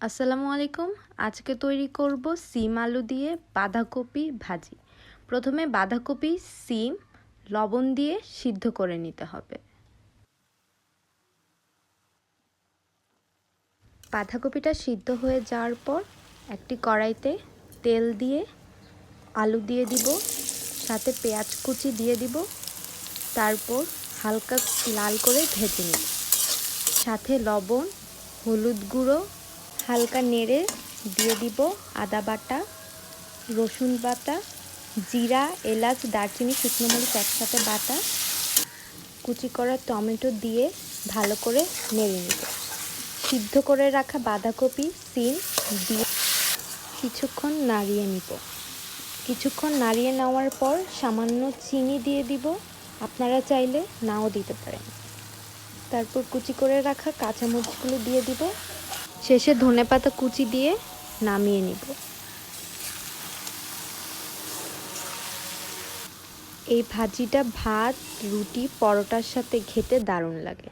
আসসালামু আলাইকুম। আজকে তৈরি করব সিম আলু দিয়ে বাঁধাকপি ভাজি। প্রথমে বাঁধাকপি, সিম লবণ দিয়ে সিদ্ধ করে নিতে হবে। বাঁধাকপিটা সিদ্ধ হয়ে যাওয়ার পর একটি কড়াইতে তেল দিয়ে আলু দিয়ে দিব, সাথে পেঁয়াজ কুচি দিয়ে দিব, তারপর হালকা লাল করে ভেজে নিব। সাথে লবণ, হলুদ গুঁড়ো হালকা নেড়ে দিয়ে দিব আদা বাটা, রসুন বাটা, জিরা, এলাচ, দারচিনি, শুকনো মরিচ একসাথে বাটা, কুচি করা টমেটো দিয়ে ভালো করে নেড়ে নিব। সিদ্ধ করে রাখা বাঁধাকপি, সিম দিয়ে কিছুক্ষণ নাড়িয়ে নিব। কিছুক্ষণ নাড়িয়ে নেওয়ার পর সামান্য চিনি দিয়ে দিব, আপনারা চাইলে নাও দিতে পারেন। তারপর কুচি করে রাখা কাঁচামরিচগুলো দিয়ে দিব, শেষে ধনেপাতা কুচি দিয়ে নামিয়ে নিব। এই ভাজিটা ভাত, রুটি, পরোটার সাথে খেতে দারুণ লাগে।